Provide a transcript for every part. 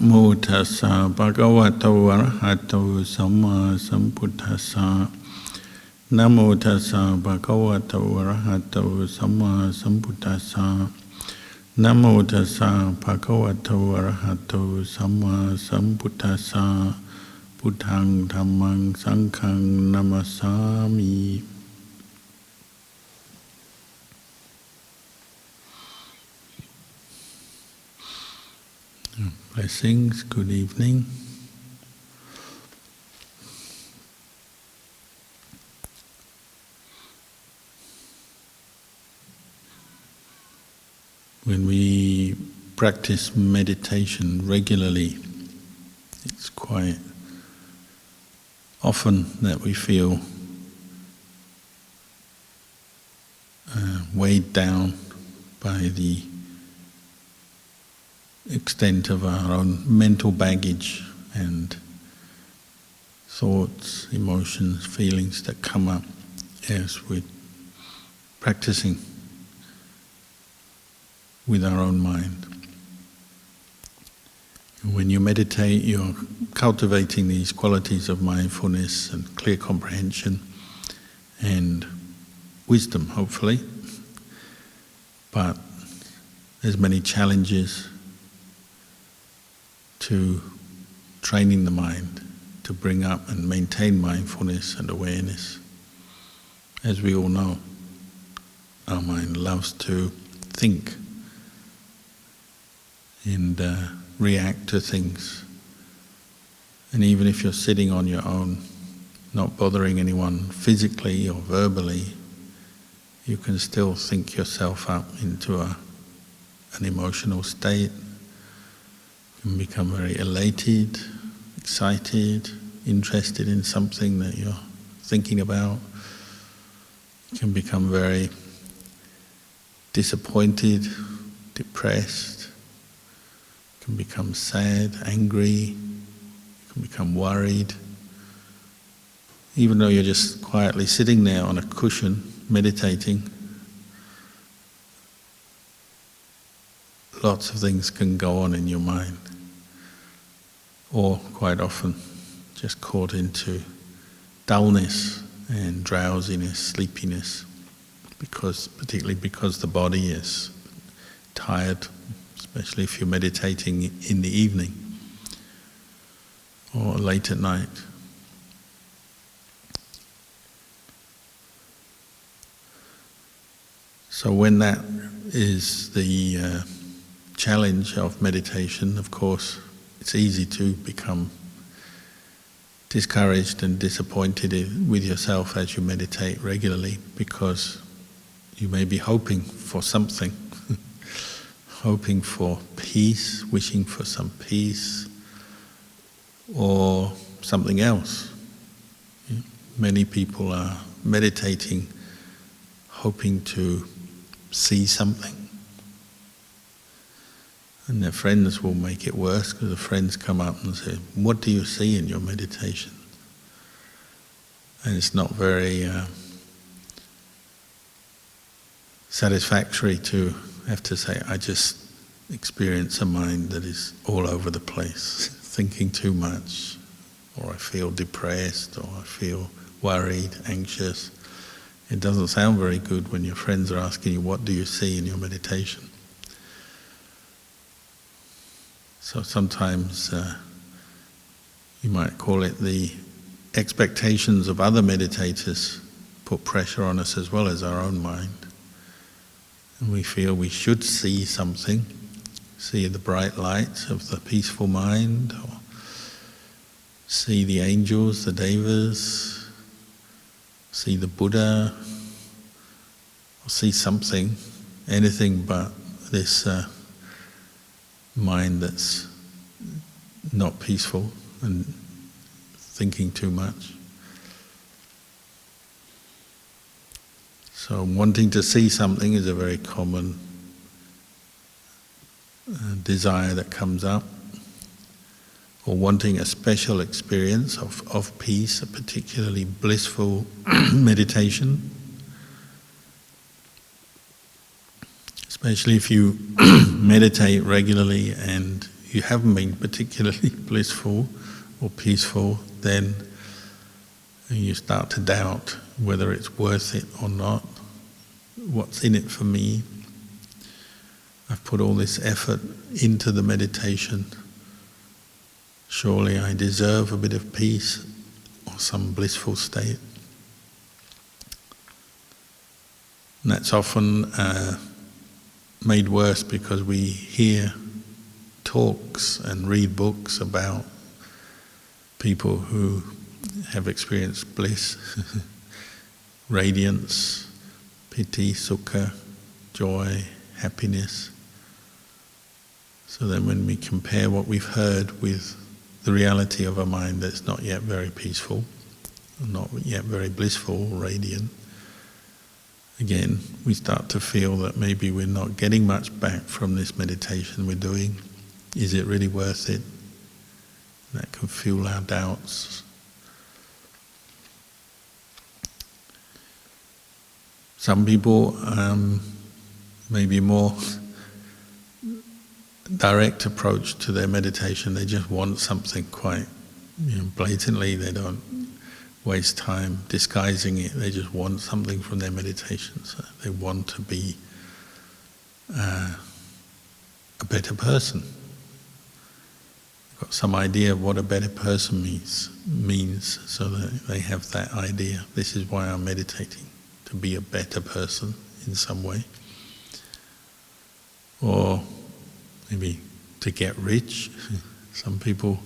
โมตัสสะภะคะวะโตอะระหะโตสัมมาสัมพุทธัสสะนะโมตัสสะภะคะวะโตอะระหะโตสัมมาสัมพุทธัสสะนะโมตัสสะภะคะวะโตอะระหะโตสัมมาสัมพุทธัสสะพุทธังธัมมังสังฆังนะมัสสามิ Blessings, good evening. When we practice meditation regularly, it's quite often that we feel weighed down by the extent of our own mental baggage and thoughts, emotions, feelings that come up as we're practicing with our own mind. When you meditate, you're cultivating these qualities of mindfulness and clear comprehension and wisdom, hopefully. But there's many challenges to training the mind to bring up and maintain mindfulness and awareness. As we all know, our mind loves to think and react to things. And even if you're sitting on your own, not bothering anyone physically or verbally, you can still think yourself up into an emotional state. You can become very elated, excited, interested in something that you're thinking about. You can become very disappointed, depressed. You can become sad, angry. You can become worried. Even though you're just quietly sitting there on a cushion, meditating, lots of things can go on in your mind. Or quite often just caught into dullness and drowsiness, sleepiness, particularly because the body is tired, especially if you're meditating in the evening or late at night. So when that is the challenge of meditation, of course, it's easy to become discouraged and disappointed with yourself as you meditate regularly, because you may be hoping for something, hoping for peace, wishing for some peace, or something else. Many people are meditating hoping to see something. And their friends will make it worse, because the friends come up and say, "What do you see in your meditation?" And it's not very satisfactory to have to say, "I just experience a mind that is all over the place, thinking too much, or I feel depressed, or I feel worried, anxious." It doesn't sound very good when your friends are asking you, "What do you see in your meditation?" So sometimes you might call it the expectations of other meditators put pressure on us as well as our own mind. And we feel we should see something, see the bright lights of the peaceful mind, or see the angels, the devas, see the Buddha, or see something, anything but this mind that's not peaceful and thinking too much. So wanting to see something is a very common desire that comes up, or wanting a special experience of peace, a particularly blissful meditation. Especially if you meditate regularly and you haven't been particularly blissful or peaceful, then you start to doubt whether it's worth it or not. What's in it for me? I've put all this effort into the meditation. Surely I deserve a bit of peace or some blissful state. And that's often made worse because we hear talks and read books about people who have experienced bliss, radiance, piti, sukha, joy, happiness. So then when we compare what we've heard with the reality of a mind that's not yet very peaceful, not yet very blissful, radiant, again, we start to feel that maybe we're not getting much back from this meditation we're doing. Is it really worth it? That can fuel our doubts. Some people maybe more direct approach to their meditation. They just want something quite blatantly. They don't waste time disguising it. They just want something from their meditation. So they want to be a better person. They've got some idea of what a better person means, so that they have that idea. This is why I'm meditating, to be a better person in some way. Or maybe to get rich. Some people,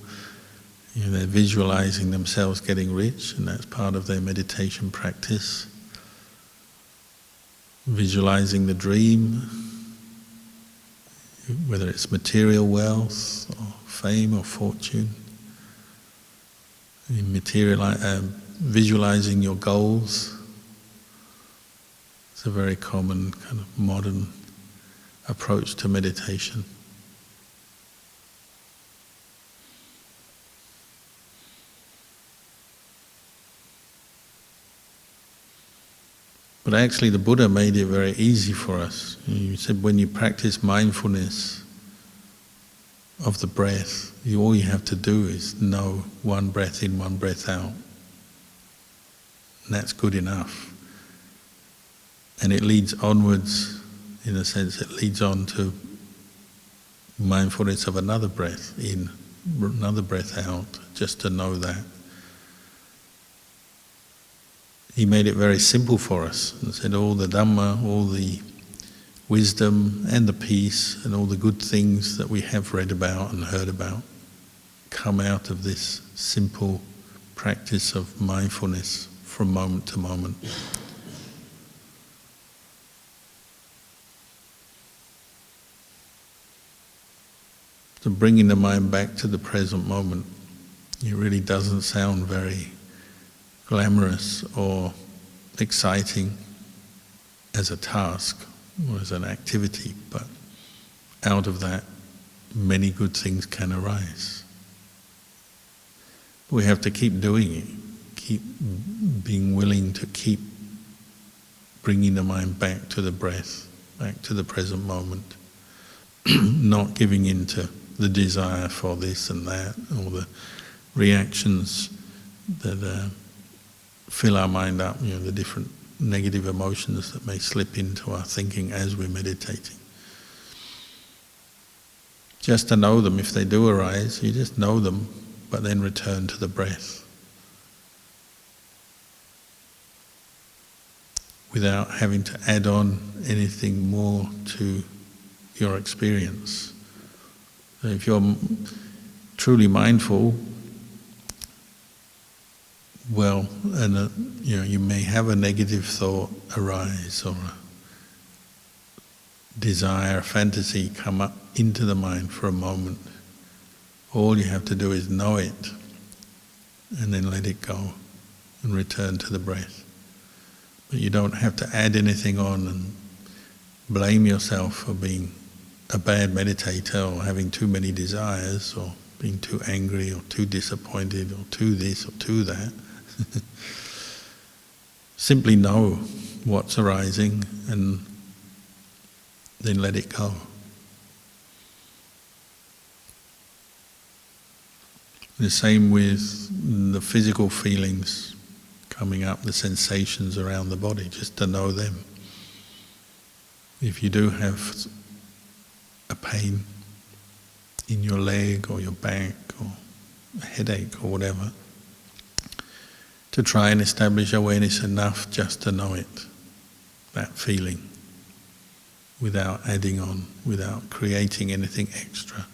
they're visualizing themselves getting rich, and that's part of their meditation practice. Visualizing the dream, whether it's material wealth or fame or fortune. Visualizing your goals. It's a very common kind of modern approach to meditation. But actually the Buddha made it very easy for us. He said when you practice mindfulness of the breath, all you have to do is know one breath in, one breath out. And that's good enough. And it leads onwards, in a sense, it leads on to mindfulness of another breath in, another breath out, just to know that. He made it very simple for us and said all the Dhamma, all the wisdom and the peace and all the good things that we have read about and heard about come out of this simple practice of mindfulness from moment to moment. So bringing the mind back to the present moment, it really doesn't sound very glamorous or exciting as a task or as an activity, but out of that many good things can arise. We have to keep doing it, keep being willing to keep bringing the mind back to the breath, back to the present moment, not giving in to the desire for this and that, or the reactions that fill our mind up, the different negative emotions that may slip into our thinking as we're meditating. Just to know them, if they do arise, you just know them, but then return to the breath. Without having to add on anything more to your experience. So if you're truly mindful, well, and you may have a negative thought arise or a desire, a fantasy come up into the mind for a moment. All you have to do is know it and then let it go and return to the breath. But you don't have to add anything on and blame yourself for being a bad meditator or having too many desires or being too angry or too disappointed or too this or too that. Simply know what's arising and then let it go. The same with the physical feelings coming up, the sensations around the body, just to know them. If you do have a pain in your leg or your back or a headache or whatever, to try and establish awareness enough just to know it, that feeling, without adding on, without creating anything extra.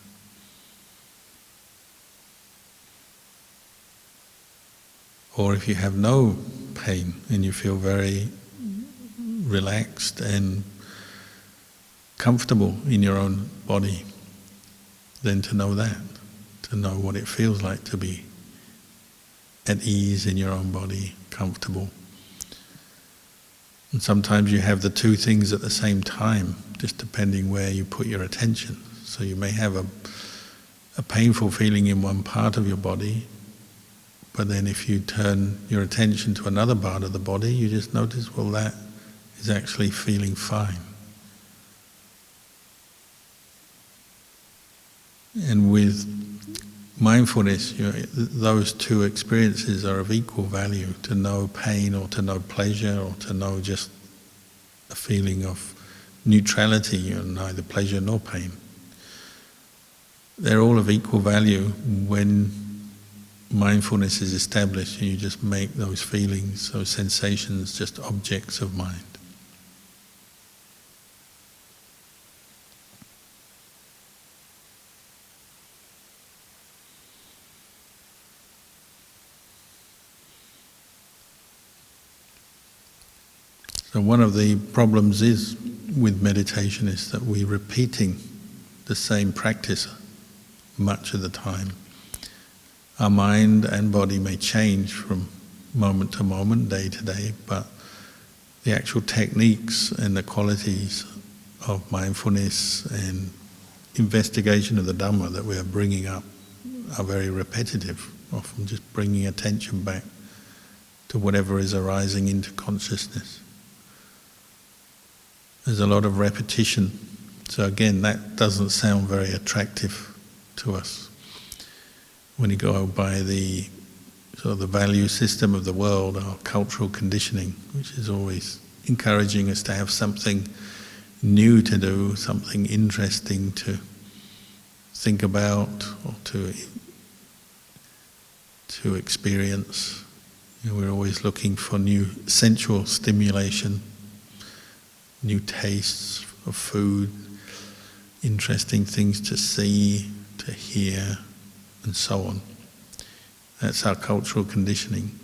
Or if you have no pain and you feel very relaxed and comfortable in your own body, then to know that, to know what it feels like to be at ease in your own body, comfortable. And sometimes you have the two things at the same time, just depending where you put your attention. So you may have a painful feeling in one part of your body, but then if you turn your attention to another part of the body, you just notice, well, that is actually feeling fine. And with mindfulness, those two experiences are of equal value, to know pain or to know pleasure or to know just a feeling of neutrality, neither pleasure nor pain. They're all of equal value when mindfulness is established and you just make those feelings, those sensations, just objects of mind. So one of the problems is with meditation is that we're repeating the same practice much of the time. Our mind and body may change from moment to moment, day to day, but the actual techniques and the qualities of mindfulness and investigation of the Dhamma that we are bringing up are very repetitive, often just bringing attention back to whatever is arising into consciousness. There's a lot of repetition, so again, that doesn't sound very attractive to us. When you go by the sort of the value system of the world, our cultural conditioning, which is always encouraging us to have something new to do, something interesting to think about or to experience. We're always looking for new sensual stimulation, new tastes of food, interesting things to see, to hear, and so on. That's our cultural conditioning.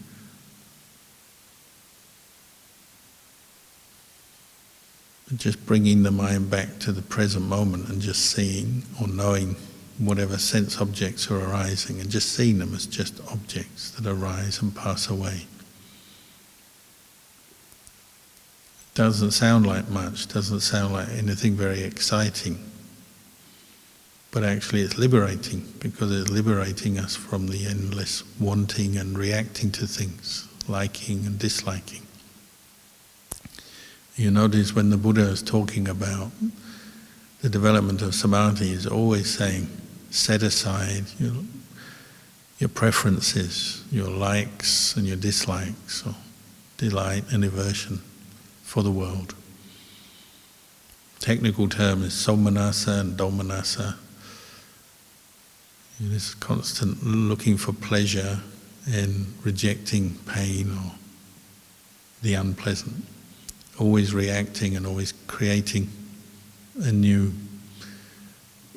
Just bringing the mind back to the present moment and just seeing or knowing whatever sense objects are arising and just seeing them as just objects that arise and pass away. Doesn't sound like much, doesn't sound like anything very exciting, but actually it's liberating, because it's liberating us from the endless wanting and reacting to things, liking and disliking. You notice when the Buddha is talking about the development of samadhi, he's always saying, set aside your preferences, your likes and your dislikes, or delight and aversion for the world. Technical term is somanasa and domanasa. This constant looking for pleasure and rejecting pain or the unpleasant. Always reacting and always creating a new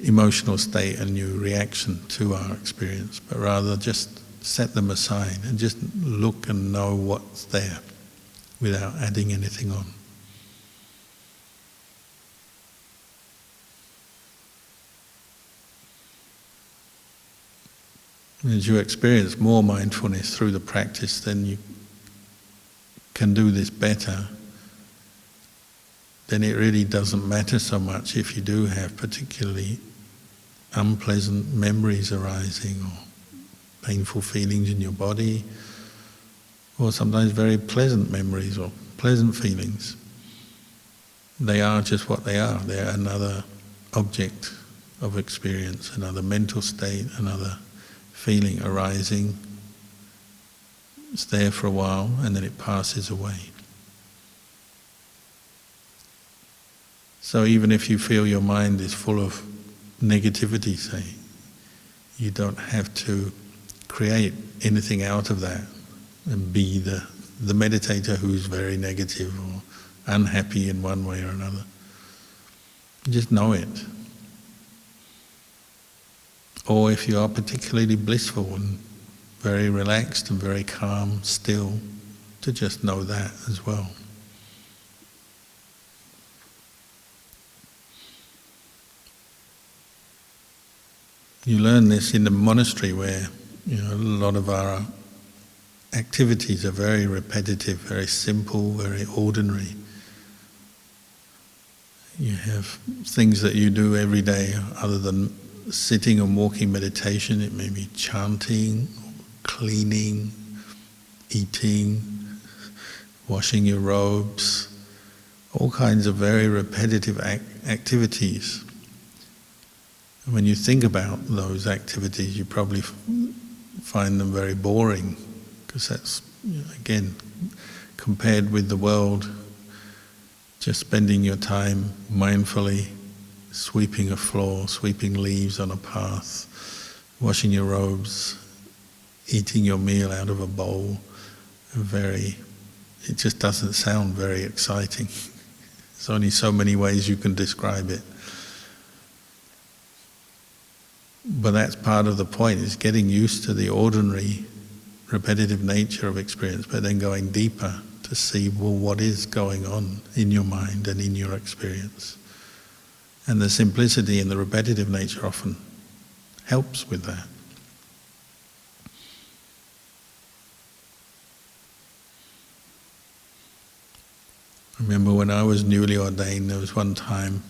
emotional state, a new reaction to our experience, but rather just set them aside and just look and know what's there without adding anything on. As you experience more mindfulness through the practice, then you can do this better. Then it really doesn't matter so much if you do have particularly unpleasant memories arising or painful feelings in your body, or sometimes very pleasant memories or pleasant feelings. They are just what they are. They're another object of experience, another mental state, another feeling arising. It's there for a while and then it passes away. So even if you feel your mind is full of negativity, say, you don't have to create anything out of that and be the meditator who's very negative or unhappy in one way or another. Just know it. Or if you are particularly blissful and very relaxed and very calm, still, to just know that as well. You learn this in the monastery where, a lot of our activities are very repetitive, very simple, very ordinary. You have things that you do every day other than sitting and walking meditation. It may be chanting, cleaning, eating, washing your robes, all kinds of very repetitive activities. And when you think about those activities, you probably find them very boring, because that's, again, compared with the world, just spending your time mindfully sweeping a floor, sweeping leaves on a path, washing your robes, eating your meal out of a bowl, it just doesn't sound very exciting. There's only so many ways you can describe it. But that's part of the point, is getting used to the ordinary, repetitive nature of experience, but then going deeper to see, well, what is going on in your mind and in your experience. And the simplicity and the repetitive nature often helps with that. I remember when I was newly ordained, there was one time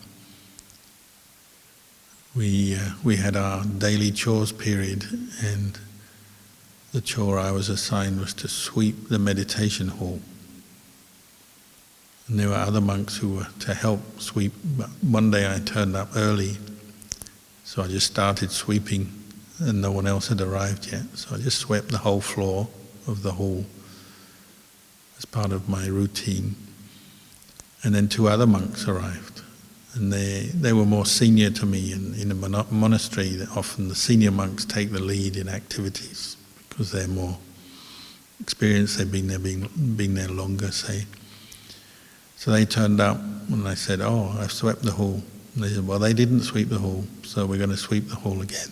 we had our daily chores period, and the chore I was assigned was to sweep the meditation hall. And there were other monks who were to help sweep, but one day I turned up early, so I just started sweeping and no one else had arrived yet. So I just swept the whole floor of the hall as part of my routine. And then 2 other monks arrived. And they were more senior to me. In a monastery, often the senior monks take the lead in activities because they're more experienced, they've been there longer, say. So they turned up and I said, oh, I've swept the hall. And they said, well, they didn't sweep the hall, so we're going to sweep the hall again.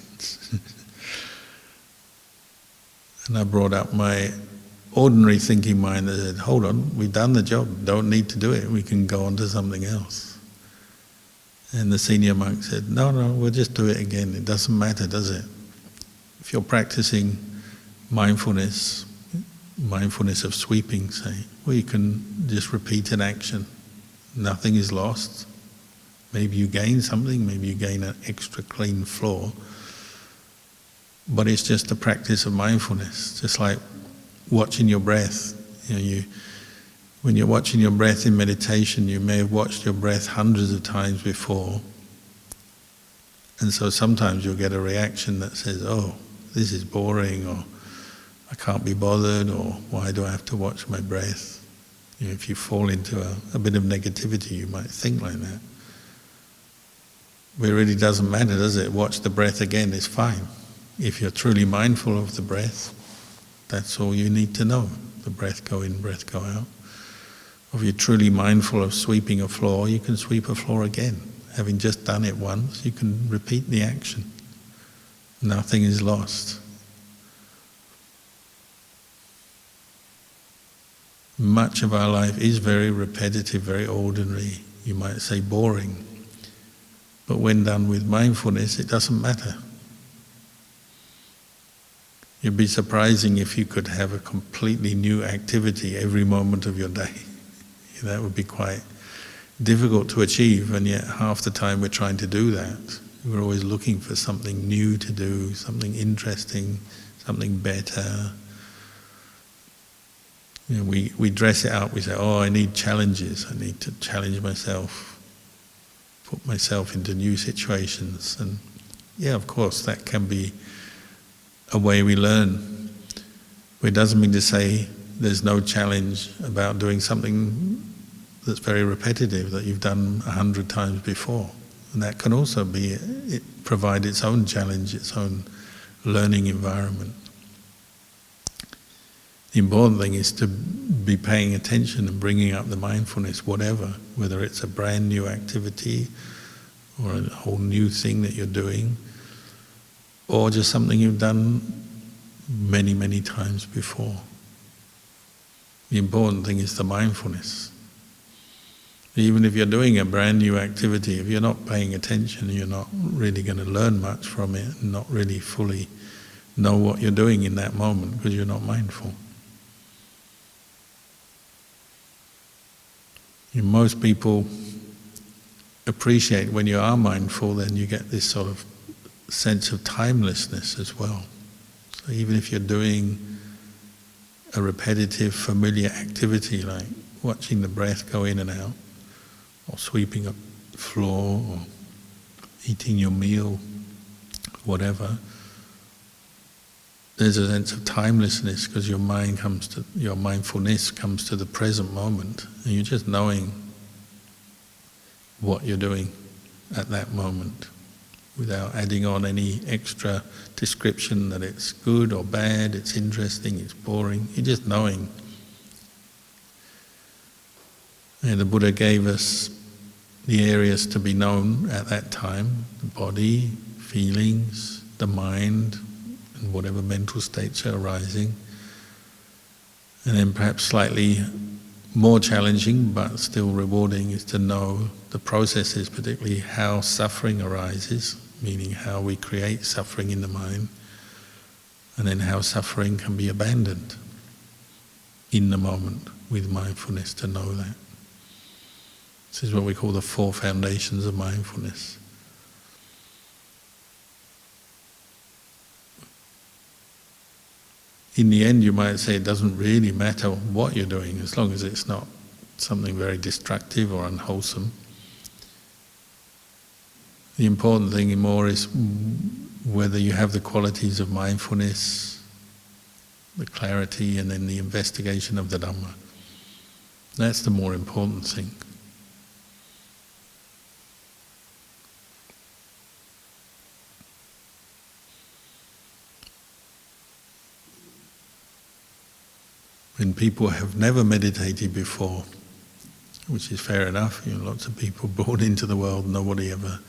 And I brought up my ordinary thinking mind that said, hold on, we've done the job, don't need to do it, we can go on to something else. And the senior monk said, no, we'll just do it again. It doesn't matter, does it? If you're practicing mindfulness of sweeping, say, well, you can just repeat an action. Nothing is lost. Maybe you gain something, maybe you gain an extra clean floor. But it's just a practice of mindfulness, just like watching your breath. When you're watching your breath in meditation, you may have watched your breath hundreds of times before. And so sometimes you'll get a reaction that says, oh, this is boring, or I can't be bothered, or why do I have to watch my breath? If you fall into a bit of negativity, you might think like that. But it really doesn't matter, does it? Watch the breath again, it's fine. If you're truly mindful of the breath, that's all you need to know. The breath go in, breath go out. Or if you're truly mindful of sweeping a floor, you can sweep a floor again. Having just done it once, you can repeat the action. Nothing is lost. Much of our life is very repetitive, very ordinary, you might say boring. But when done with mindfulness, it doesn't matter. It'd be surprising if you could have a completely new activity every moment of your day. That would be quite difficult to achieve, and yet half the time we're trying to do that. We're always looking for something new to do, something interesting, something better. We dress it up, we say, oh, I need challenges, I need to challenge myself, put myself into new situations. And yeah, of course, that can be a way we learn. But it doesn't mean to say there's no challenge about doing something that's very repetitive, that you've done 100 times before. And that can also provide its own challenge, its own learning environment. The important thing is to be paying attention and bringing up the mindfulness, whatever, whether it's a brand new activity or a whole new thing that you're doing, or just something you've done many, many times before. The important thing is the mindfulness. Even if you're doing a brand new activity, if you're not paying attention, you're not really going to learn much from it, and not really fully know what you're doing in that moment because you're not mindful. Most people appreciate when you are mindful, then you get this sort of sense of timelessness as well. So even if you're doing a repetitive, familiar activity like watching the breath go in and out, or sweeping a floor, or eating your meal, whatever, there's a sense of timelessness because your mindfulness comes to the present moment, and you're just knowing what you're doing at that moment without adding on any extra description that it's good or bad, it's interesting, it's boring. You're just knowing. And the Buddha gave us the areas to be known at that time: the body, feelings, the mind, and whatever mental states are arising. And then perhaps slightly more challenging but still rewarding is to know the processes, particularly how suffering arises, meaning how we create suffering in the mind, and then how suffering can be abandoned in the moment with mindfulness, to know that. This is what we call the 4 foundations of mindfulness. In the end, you might say it doesn't really matter what you're doing as long as it's not something very destructive or unwholesome. The important thing more is whether you have the qualities of mindfulness, the clarity, and then the investigation of the Dhamma. That's the more important thing. When people have never meditated before, which is fair enough, lots of people born into the world, nobody ever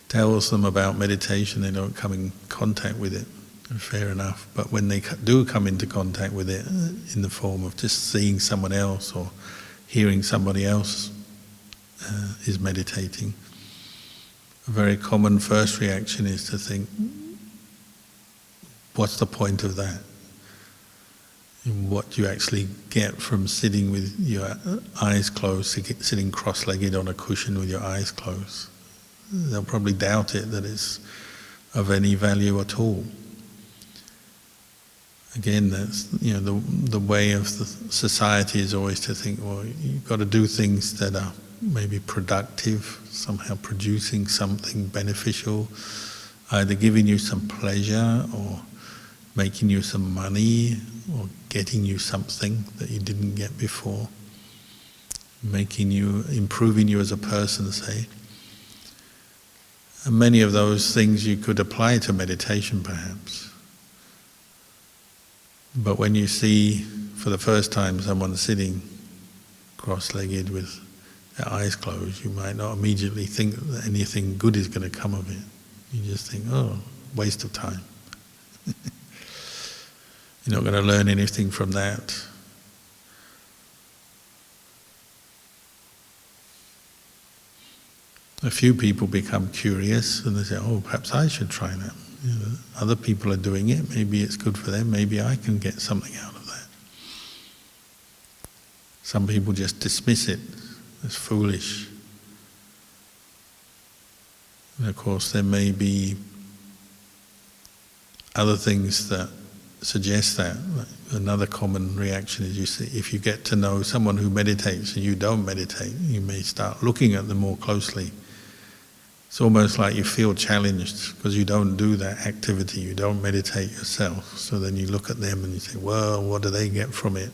tells them about meditation, they don't come in contact with it, fair enough. But when they do come into contact with it in the form of just seeing someone else or hearing somebody else is meditating, a very common first reaction is to think, what's the point of that? What do you actually get from sitting with your eyes closed, sitting cross-legged on a cushion with your eyes closed? They'll probably doubt it, that it's of any value at all. Again, that's the way of the society is always to think, well, you've got to do things that are maybe productive, somehow producing something beneficial, either giving you some pleasure or making you some money or getting you something that you didn't get before, improving you as a person, say. And many of those things you could apply to meditation perhaps. But when you see for the first time someone sitting cross-legged with their eyes closed, you might not immediately think that anything good is going to come of it. You just think, oh, waste of time. You're not going to learn anything from that. A few people become curious and they say, oh, perhaps I should try that. Other people are doing it, maybe it's good for them, maybe I can get something out of that. Some people just dismiss it as foolish. And of course there may be other things that suggest that. Another common reaction is, you see, if you get to know someone who meditates and you don't meditate, you may start looking at them more closely. It's almost like you feel challenged because you don't do that activity, you don't meditate yourself. So then you look at them and you say, well, what do they get from it?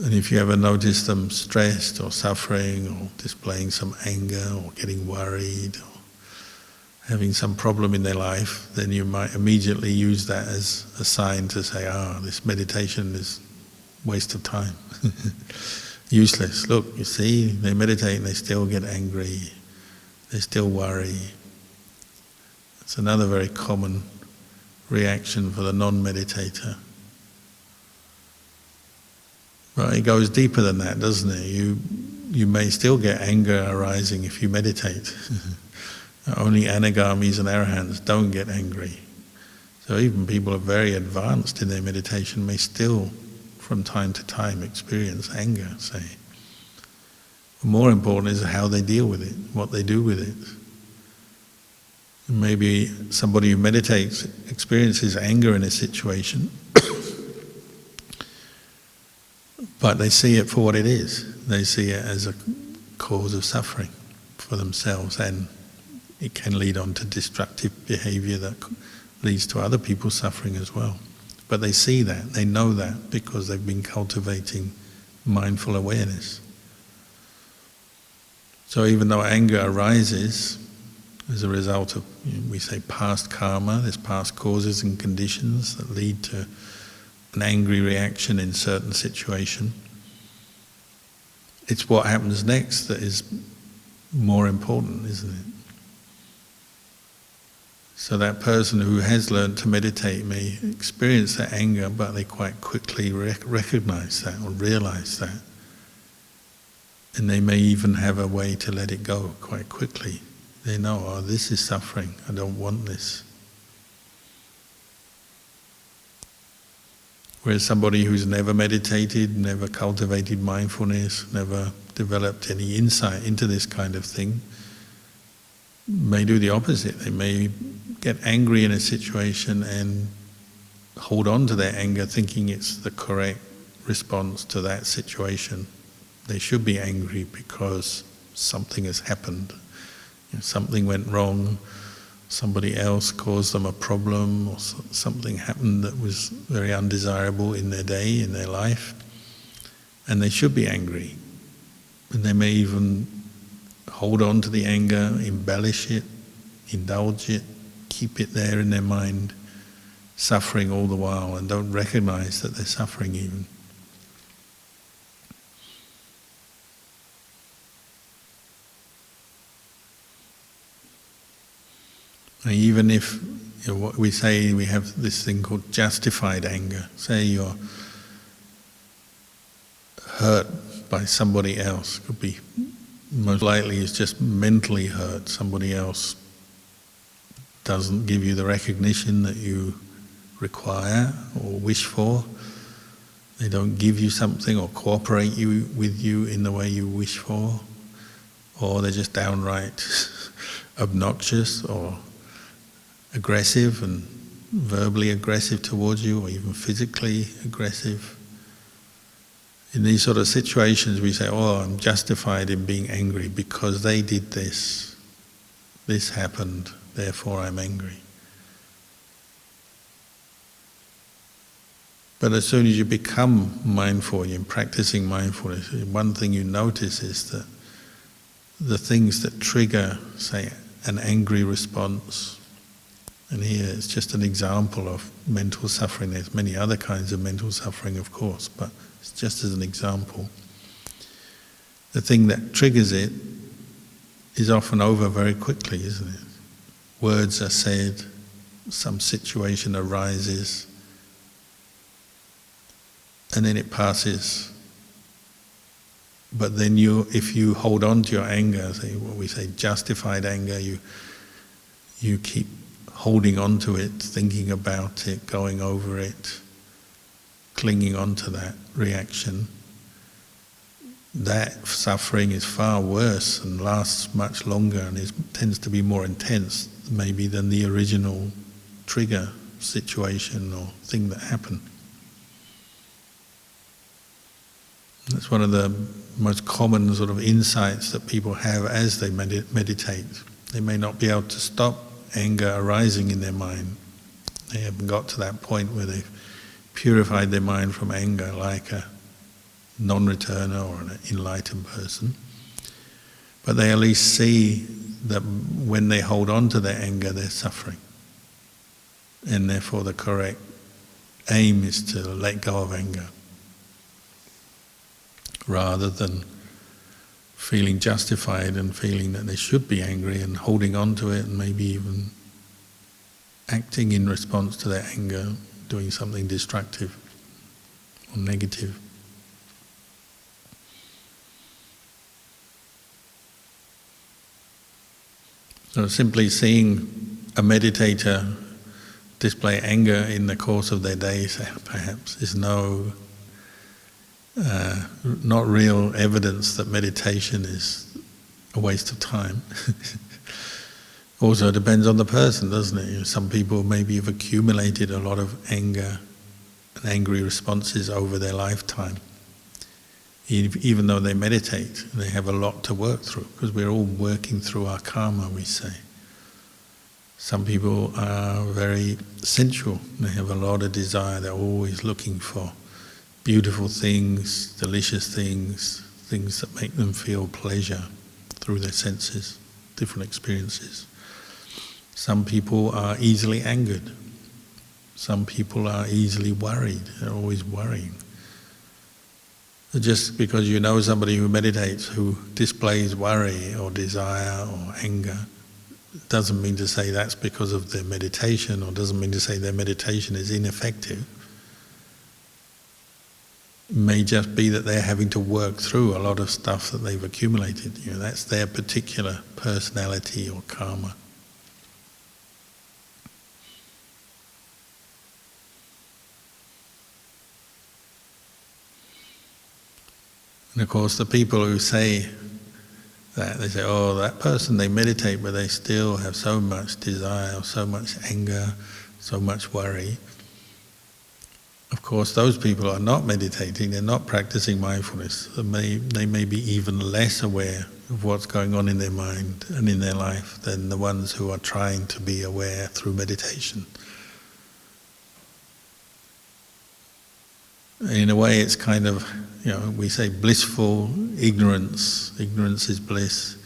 And if you ever notice them stressed or suffering or displaying some anger or getting worried or having some problem in their life, then you might immediately use that as a sign to say, this meditation is a waste of time. Useless. Look, you see, they meditate and they still get angry, they still worry. It's another very common reaction for the non-meditator. But it goes deeper than that, doesn't it? You may still get anger arising if you meditate. Only anagamis and arahants don't get angry. So even people who are very advanced in their meditation may still, from time to time, experience anger, say. More important is how they deal with it, what they do with it. Maybe somebody who meditates experiences anger in a situation, but they see it for what it is. They see it as a cause of suffering for themselves, and it can lead on to destructive behavior that leads to other people suffering as well. But they see that, they know that, because they've been cultivating mindful awareness. So even though anger arises as a result of, we say, past karma, there's past causes and conditions that lead to an angry reaction in certain situation, it's what happens next that is more important, isn't it? So that person who has learned to meditate may experience that anger, but they quite quickly recognize that or realize that. And they may even have a way to let it go quite quickly. They know, this is suffering, I don't want this. Whereas somebody who's never meditated, never cultivated mindfulness, never developed any insight into this kind of thing, may do the opposite. They may get angry in a situation and hold on to their anger thinking it's the correct response to that situation. They should be angry because something has happened. Something went wrong, somebody else caused them a problem, or something happened that was very undesirable in their day, in their life, and they should be angry. And they may even hold on to the anger, embellish it, indulge it, keep it there in their mind, suffering all the while, and don't recognize that they're suffering even. And even if, what we say, we have this thing called justified anger. Say you're hurt by somebody else, could be most likely it's just mentally hurt. Somebody else doesn't give you the recognition that you require or wish for. They don't give you something or cooperate with you in the way you wish for, or they're just downright obnoxious or aggressive and verbally aggressive towards you, or even physically aggressive. In these sort of situations we say, I'm justified in being angry because they did this. This happened, therefore I'm angry. But as soon as you become mindful, you're practicing mindfulness, one thing you notice is that the things that trigger, say, an angry response, and here it's just an example of mental suffering. There's many other kinds of mental suffering, of course, but it's just as an example. The thing that triggers it is often over very quickly, isn't it? Words are said, some situation arises, and then it passes. But then if you hold on to your anger, say what we say, justified anger, you keep holding on to it, thinking about it, going over it, clinging on to that reaction, that suffering is far worse and lasts much longer and tends to be more intense maybe than the original trigger situation or thing that happened. That's one of the most common sort of insights that people have as they meditate. They may not be able to stop anger arising in their mind. They haven't got to that point where they've purified their mind from anger like a non-returner or an enlightened person. But they at least see that when they hold on to their anger, they're suffering. And therefore the correct aim is to let go of anger, rather than feeling justified and feeling that they should be angry and holding on to it and maybe even acting in response to their anger, doing something destructive or negative. So simply seeing a meditator display anger in the course of their days perhaps is not real evidence that meditation is a waste of time. Also, it depends on the person, doesn't it? Some people maybe have accumulated a lot of anger and angry responses over their lifetime. Even though they meditate, they have a lot to work through, because we're all working through our karma, we say. Some people are very sensual. They have a lot of desire. They're always looking for beautiful things, delicious things, things that make them feel pleasure through their senses, different experiences. Some people are easily angered. Some people are easily worried. They're always worrying. Just because you know somebody who meditates, who displays worry or desire or anger, doesn't mean to say that's because of their meditation, or doesn't mean to say their meditation is ineffective. It may just be that they're having to work through a lot of stuff that they've accumulated. That's their particular personality or karma. And of course, the people who say that, they say, oh, that person, they meditate, but they still have so much desire, so much anger, so much worry. Of course, those people are not meditating, they're not practicing mindfulness. They may be even less aware of what's going on in their mind and in their life than the ones who are trying to be aware through meditation. In a way, it's kind of, we say blissful ignorance. Ignorance is bliss.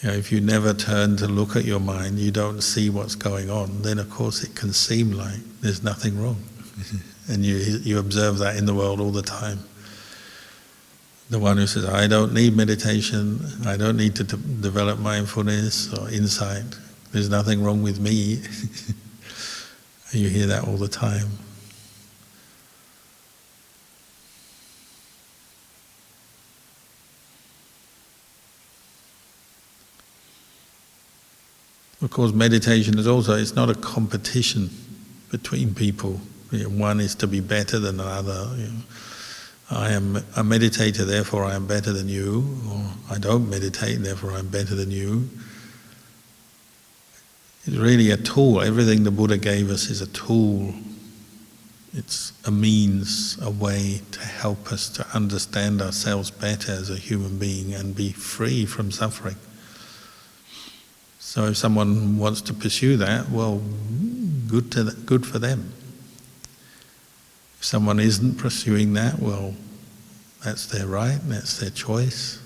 If you never turn to look at your mind, you don't see what's going on, then of course it can seem like there's nothing wrong. And you observe that in the world all the time. The one who says, I don't need meditation, I don't need to develop mindfulness or insight, there's nothing wrong with me. You hear that all the time. Of course, meditation is also, it's not a competition between people. One is to be better than another. I am a meditator, therefore I am better than you, or I don't meditate, therefore I'm better than you. It's really a tool. Everything the Buddha gave us is a tool. It's a means, a way to help us to understand ourselves better as a human being and be free from suffering. So if someone wants to pursue that, well, good for them. If someone isn't pursuing that, well, that's their right, that's their choice.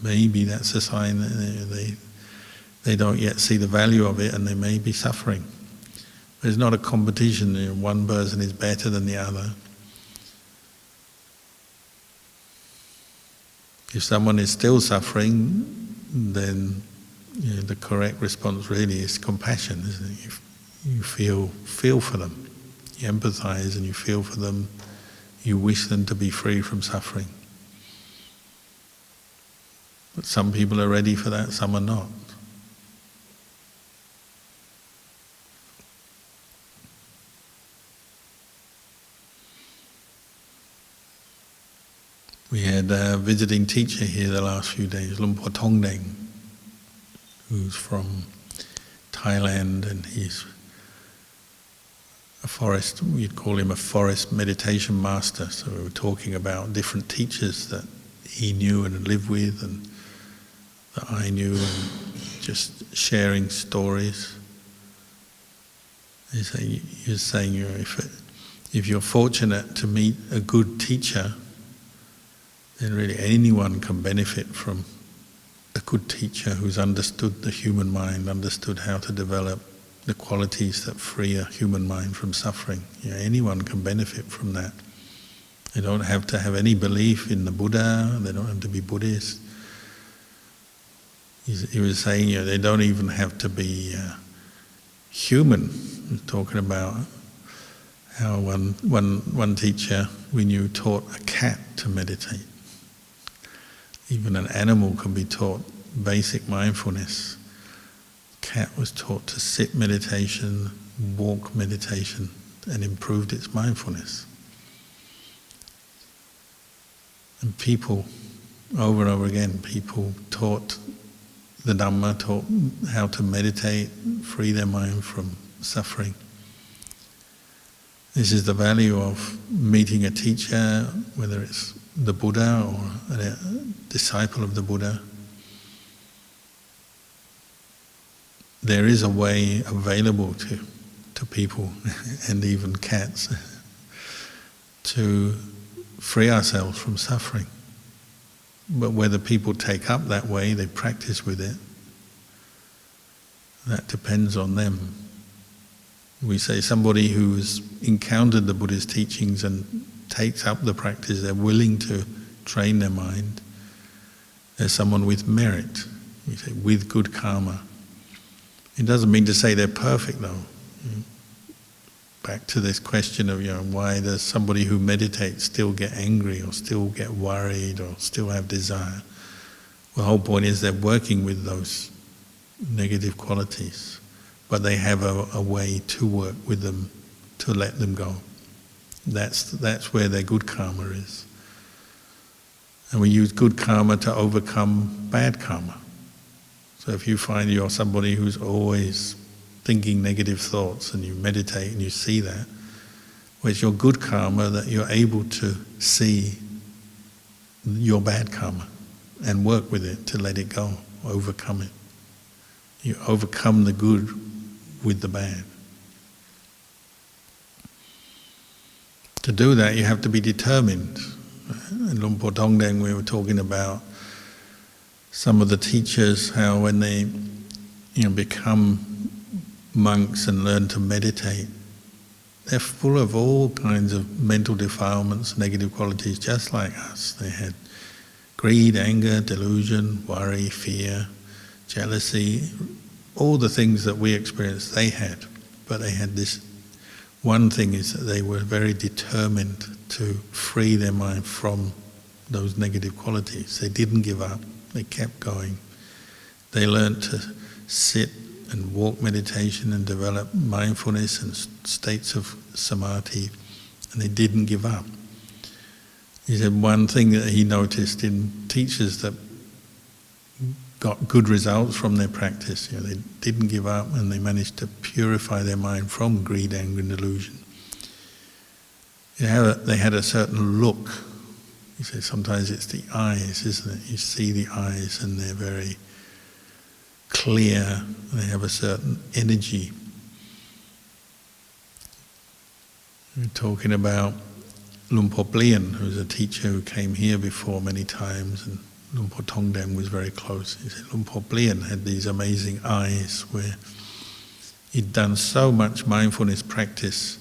Maybe that's a sign that they don't yet see the value of it and they may be suffering. There's not a competition, one person is better than the other. If someone is still suffering, then the correct response really is compassion, isn't it? You feel for them, you empathize and you feel for them, you wish them to be free from suffering. But some people are ready for that, some are not. We had a visiting teacher here the last few days, Lumpur Tongdeng, who's from Thailand, and he's a forest, we'd call him a forest meditation master. So we were talking about different teachers that he knew and lived with and that I knew, and just sharing stories. He's saying if you're fortunate to meet a good teacher, then really anyone can benefit from a good teacher who's understood the human mind, understood how to develop the qualities that free a human mind from suffering. Anyone can benefit from that. They don't have to have any belief in the Buddha, they don't have to be Buddhist. He was saying they don't even have to be human. He was talking about how one teacher we knew taught a cat to meditate. Even an animal can be taught basic mindfulness. Cat was taught to sit meditation, walk meditation, and improved its mindfulness. And people, over and over again, people taught the Dhamma, taught how to meditate, free their mind from suffering. This is the value of meeting a teacher, whether it's the Buddha or a disciple of the Buddha. There is a way available to people and even cats to free ourselves from suffering. But whether people take up that way, they practice with it, that depends on them. We say somebody who's encountered the Buddha's teachings and takes up the practice, they're willing to train their mind. There's someone with merit, we say, with good karma. It doesn't mean to say they're perfect though. Back to this question of why does somebody who meditates still get angry or still get worried or still have desire? Well, the whole point is they're working with those negative qualities, but they have a way to work with them, to let them go. That's where their good karma is. And we use good karma to overcome bad karma. So if you find you're somebody who's always thinking negative thoughts and you meditate and you see that, well, it's your good karma that you're able to see your bad karma and work with it to let it go, overcome it. You overcome the good with the bad. To do that, you have to be determined. In Luang Por Tongdeng, we were talking about some of the teachers, how when they become monks and learn to meditate, they're full of all kinds of mental defilements, negative qualities, just like us. They had greed, anger, delusion, worry, fear, jealousy, all the things that we experience, they had. But they had this one thing, is that they were very determined to free their mind from those negative qualities. They didn't give up, they kept going. They learned to sit and walk meditation and develop mindfulness and states of samadhi, and they didn't give up. He said one thing that he noticed in teachers that got good results from their practice, they didn't give up and they managed to purify their mind from greed, anger and delusion. They had a certain look. He said sometimes it's the eyes, isn't it? You see the eyes and they're very clear, they have a certain energy. We're talking about Luang Por Plien, who's a teacher who came here before many times, and Luang Por Tongdeng was very close. He said Luang Por Plien had these amazing eyes where he'd done so much mindfulness practice,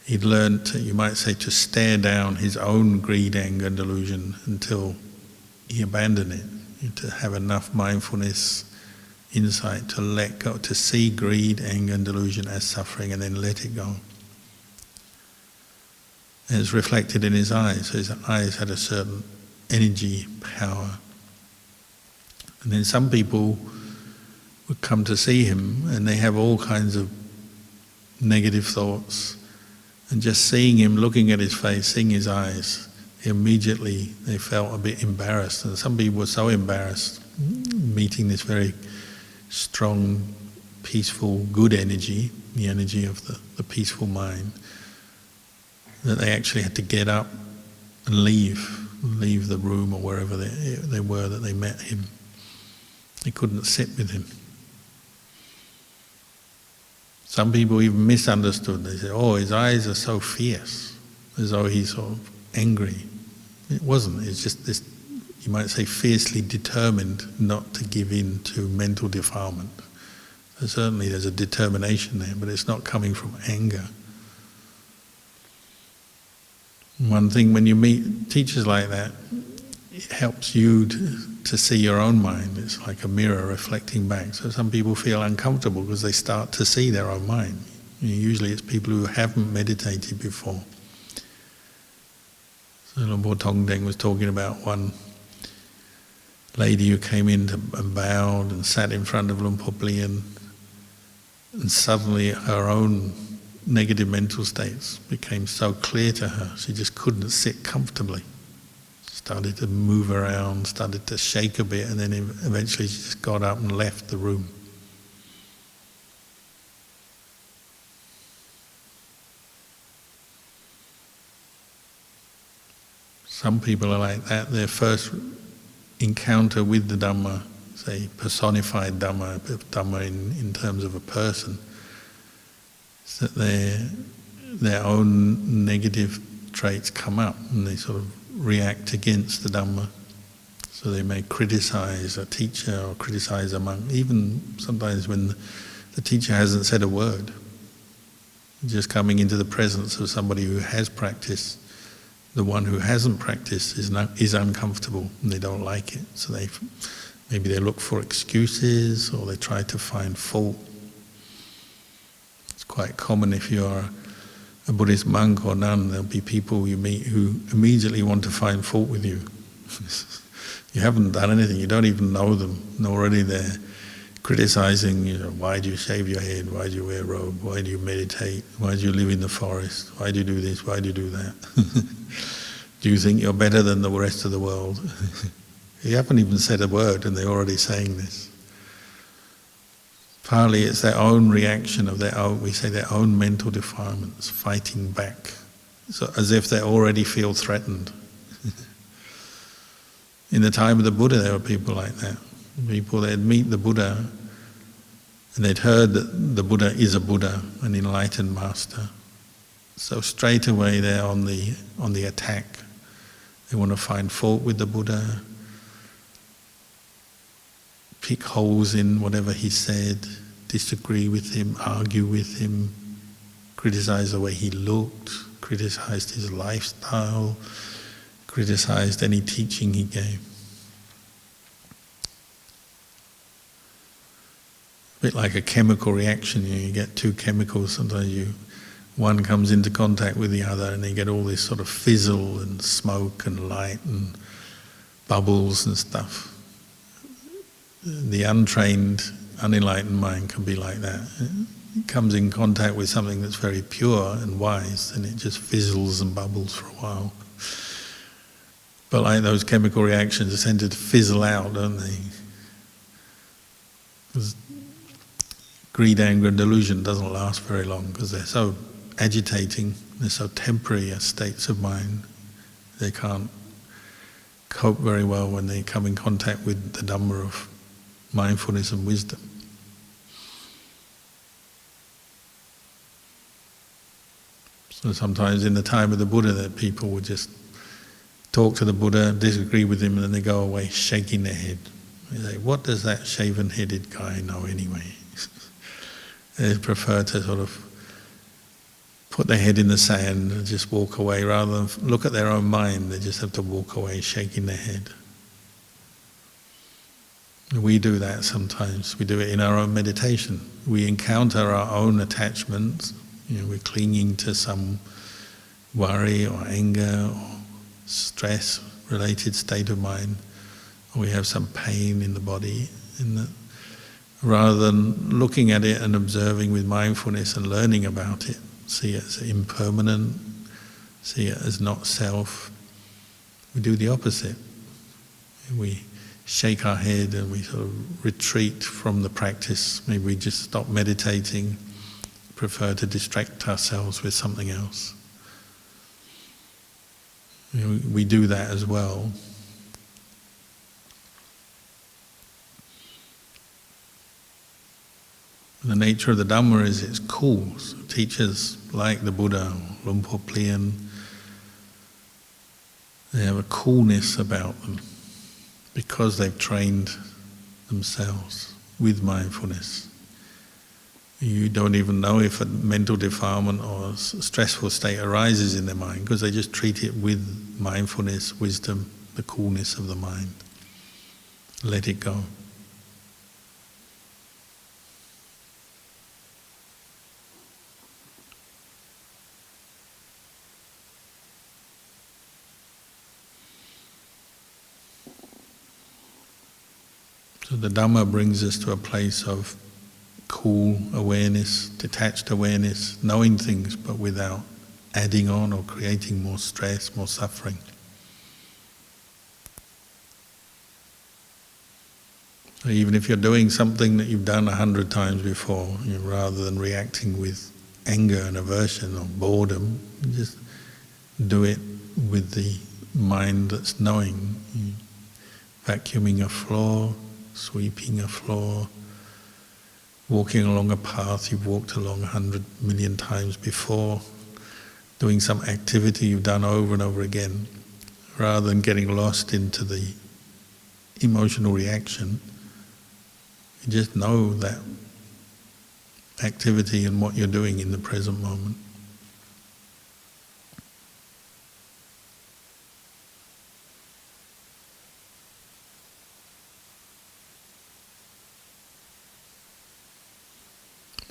he'd learned, you might say, to stare down his own greed, anger and delusion until he abandoned it, to have enough mindfulness insight to let go, to see greed, anger and delusion as suffering and then let it go. And it's reflected in his eyes. So his eyes had a certain energy, power. And then some people would come to see him and they have all kinds of negative thoughts, and just seeing him, looking at his face, seeing his eyes, immediately they felt a bit embarrassed. And some people were so embarrassed meeting this very strong, peaceful, good energy, the energy of the peaceful mind, that they actually had to get up and leave. leave the room or wherever they were that they met him. They couldn't sit with him. Some people even misunderstood. They said, oh, his eyes are so fierce, as though he's sort of angry. It wasn't. It's just this, you might say, fiercely determined not to give in to mental defilement. So certainly there's a determination there, but it's not coming from anger. One thing, when you meet teachers like that, it helps you to see your own mind. It's like a mirror reflecting back. So some people feel uncomfortable because they start to see their own mind. Usually it's people who haven't meditated before. So Lumpur Tongdeng was talking about one lady who came in and bowed and sat in front of Lumpur Plian, and suddenly her own negative mental states became so clear to her, she just couldn't sit comfortably. She started to move around, started to shake a bit, and then eventually she just got up and left the room. Some people are like that. Their first encounter with the Dhamma, say personified Dhamma in terms of a person, is that their own negative traits come up and they sort of react against the Dhamma. So they may criticize a teacher or criticize a monk, even sometimes when the teacher hasn't said a word. Just coming into the presence of somebody who has practiced, the one who hasn't practiced is uncomfortable and they don't like it. So maybe they look for excuses or they try to find fault. It's quite common if you're a Buddhist monk or nun, there'll be people you meet who immediately want to find fault with you. You haven't done anything, you don't even know them, and already they're criticizing, why do you shave your head, why do you wear a robe, why do you meditate, why do you live in the forest, why do you do this, why do you do that? Do you think you're better than the rest of the world? You haven't even said a word and they're already saying this. Partly it's their own reaction of their own, we say their own mental defilements, fighting back, so as if they already feel threatened. In the time of the Buddha there were people like that. People, they'd meet the Buddha and they'd heard that the Buddha is a Buddha, an enlightened master. So straight away they're on the attack. They want to find fault with the Buddha, pick holes in whatever he said, disagree with him, argue with him, criticize the way he looked, criticized his lifestyle, criticized any teaching he gave. A bit like a chemical reaction, you get two chemicals, sometimes one comes into contact with the other and you get all this sort of fizzle and smoke and light and bubbles and stuff. The untrained, unenlightened mind can be like that. It comes in contact with something that's very pure and wise and it just fizzles and bubbles for a while. But like those chemical reactions, they tend to fizzle out, don't they? Because greed, anger and delusion doesn't last very long because they're so agitating, they're so temporary states of mind. They can't cope very well when they come in contact with the Dhamma of mindfulness and wisdom. So sometimes in the time of the Buddha that people would just talk to the Buddha, disagree with him, and then they go away shaking their head. They say, what does that shaven-headed guy know anyway? They prefer to sort of put their head in the sand and just walk away rather than look at their own mind. They just have to walk away shaking their head. We do that sometimes. We do it in our own meditation. We encounter our own attachments. We're clinging to some worry or anger or stress-related state of mind, or we have some pain in the body. Rather than looking at it and observing with mindfulness and learning about it, see it as impermanent, see it as not self, we do the opposite. We shake our head and we sort of retreat from the practice. Maybe we just stop meditating, prefer to distract ourselves with something else. We do that as well. The nature of the Dhamma is it's cool. So teachers like the Buddha, Luang Por Plien, they have a coolness about them because they've trained themselves with mindfulness. You don't even know if a mental defilement or a stressful state arises in their mind because they just treat it with mindfulness, wisdom, the coolness of the mind. Let it go. So the Dhamma brings us to a place of cool awareness, detached awareness, knowing things but without adding on or creating more stress, more suffering. So even if you're doing something that you've done 100 times before, rather than reacting with anger and aversion or boredom, you just do it with the mind that's knowing. Vacuuming a floor, sweeping a floor, walking along a path you've walked along 100 million times before, doing some activity you've done over and over again, rather than getting lost into the emotional reaction, you just know that activity and what you're doing in the present moment.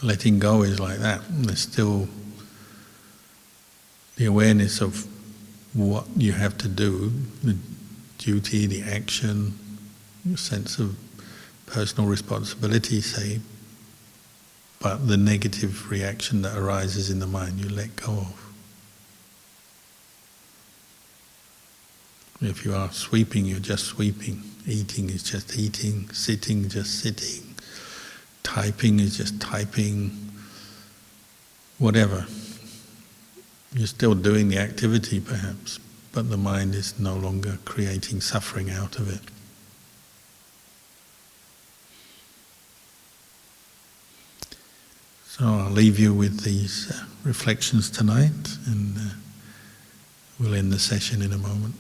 Letting go is like that. There's still the awareness of what you have to do, the duty, the action, your sense of personal responsibility, say, but the negative reaction that arises in the mind, you let go of. If you are sweeping, you're just sweeping. Eating is just eating. Sitting, just sitting. Typing is just typing, whatever. You're still doing the activity perhaps, but the mind is no longer creating suffering out of it. So I'll leave you with these reflections tonight, and we'll end the session in a moment.